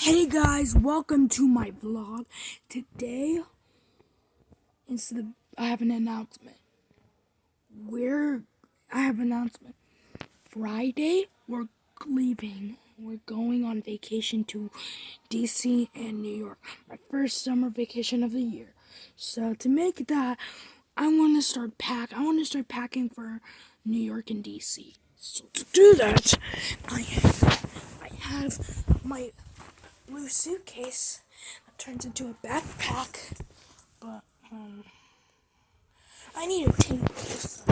Hey guys, welcome to my vlog. Today, I have an announcement. Friday, we're leaving. We're going on vacation to DC and New York. My first summer vacation of the year. So to make that, I want to start packing for New York and DC. So to do that, I have my blue suitcase that turns into a backpack, but I need a tape this.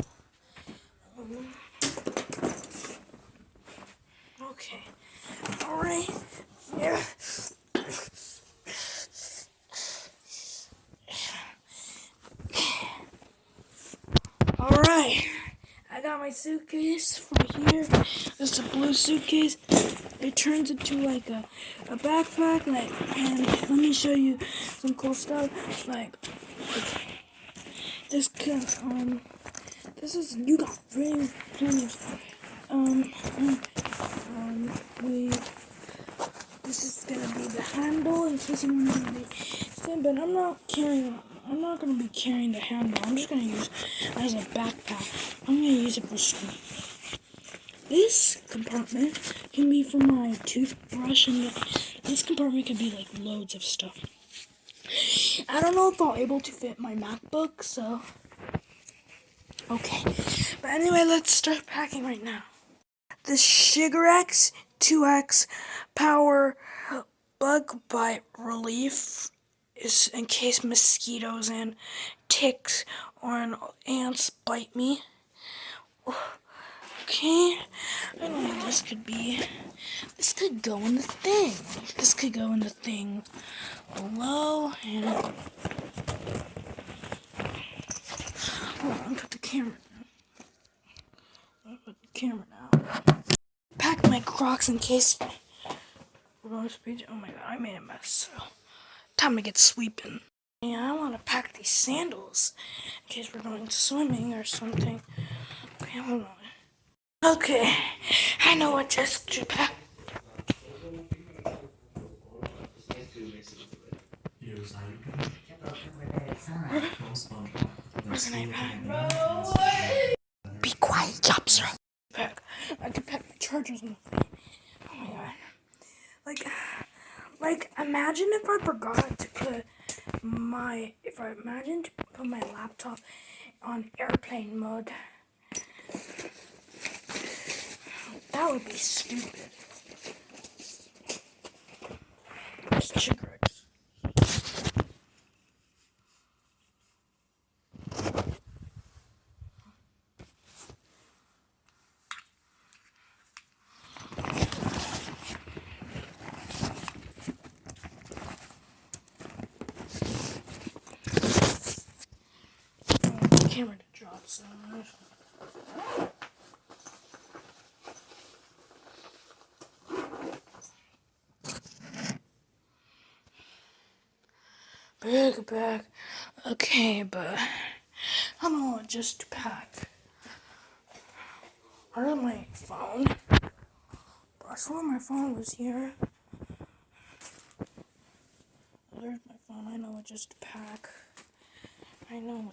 Okay, all right, yeah. All right, I got my suitcase right here. It's a blue suitcase. It turns into like a backpack, and let me show you some cool stuff. This can, you got plenty of stuff. This is gonna be the handle in case you want to be thin, but I'm not gonna be carrying the handle. I'm just gonna use it as a backpack. I'm gonna use it for school. This compartment can be for my toothbrush, and this compartment can be like loads of stuff. I don't know if I'll able to fit my MacBook, so okay. But anyway, let's start packing right now. The Shigerex 2X Power Bug Bite Relief is in case mosquitoes and ticks or ants bite me. Okay, I don't know what this could be. This could go in the thing. This could go in the thing below, and hold on, put the camera down. Put the camera down. Pack my Crocs in case we're going to speech. Oh my god, I made a mess. So time to get sweeping. Yeah, I want to pack these sandals in case we're going swimming or something. Okay, hold on. Okay, I know what just to pack. Where can I pack? Be quiet, Chopper. I can pack my chargers in the thing. Oh my god. Like, imagine if I forgot to put my laptop on airplane mode. That would be stupid. It's Chicorex. Camera to drop so much. Big bag. Okay, but I don't know what just to pack. Where's my phone? I swear my phone was here. There's my phone. I know what just to pack. Helu.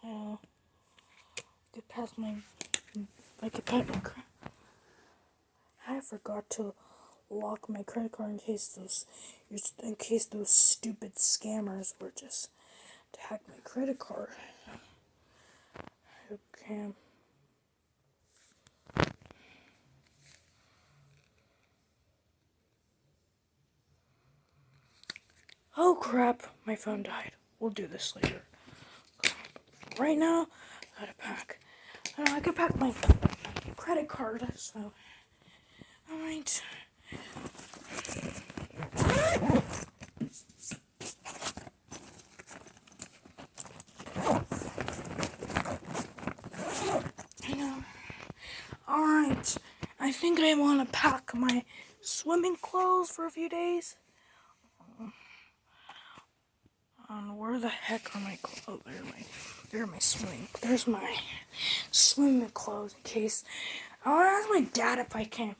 Oh, get past my. I could pack my. I forgot to lock my credit card in case those stupid scammers were just to hack my credit card. Okay. Oh crap, my phone died. We'll do this later. Right now, I gotta pack. I could pack my credit card, so. Alright. Alright. I think I want to pack my swimming clothes for a few days. Where the heck are my clothes? There, my There's my swimming clothes in case. I want to ask my dad if I can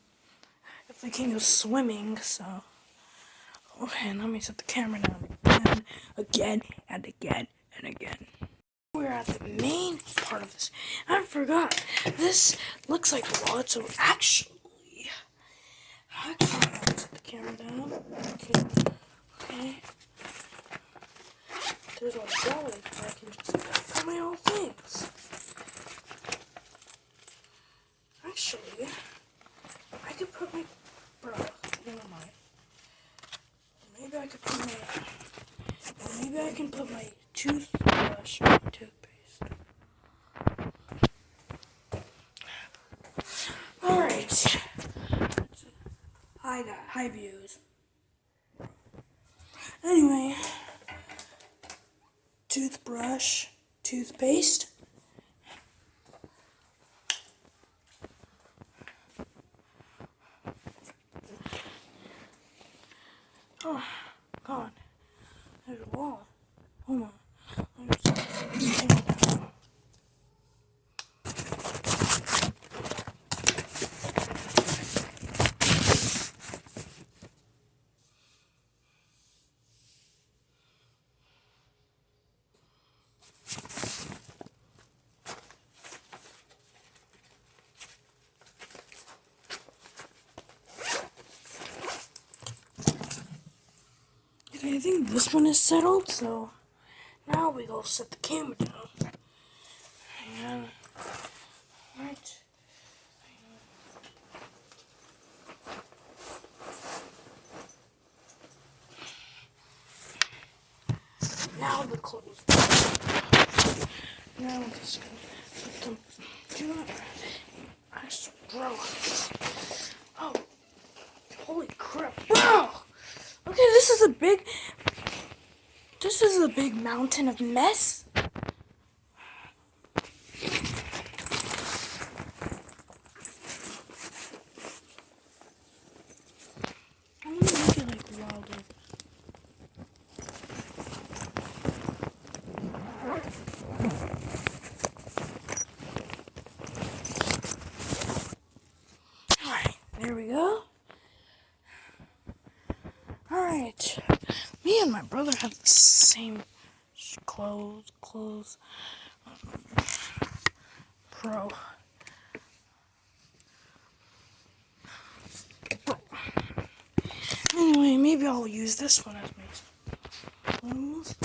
go swimming. So, okay, let me set the camera down again and again and again. We're at the main part of this. I forgot. This looks like a wallet, so actually, I'll set the camera down. Okay. There's a wallet where I can just put my own things. Actually, I could put my never mind. Maybe I can put my toothbrush or my toothpaste. Alright. Hi views. Anyway, toothbrush, toothpaste. Oh, God. There's a wall. Hold on. Okay, I think this one is settled, so now we go set the camera down. And, right. Now the clothes. Now I'm just gonna put them. Bro. Oh, holy crap, bro! Okay, this is a big mountain of mess. I'm gonna make it like wild. Alright, there we go. Alright. Me and my brother have the same clothes. Pro. Anyway, maybe I'll use this one as my clothes.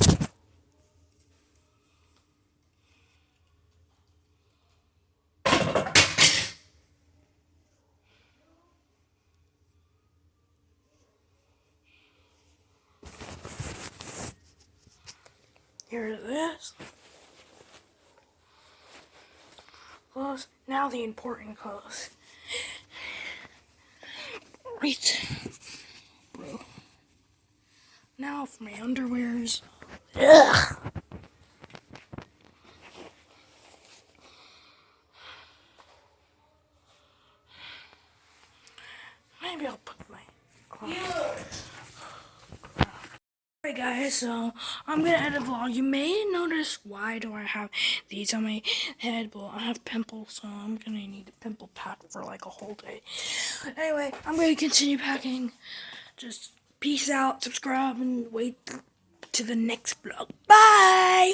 Here it is. Clothes. Now the important clothes. Right. Bro. Now for my underwears. Ugh. Maybe I'll put my clothes. Alright guys, so I'm gonna end the vlog. You may notice why do I have these on my head, but I have pimples, so I'm gonna need a pimple pack for like a whole day. Anyway, I'm gonna continue packing. Just peace out, subscribe, and wait to the next vlog. Bye!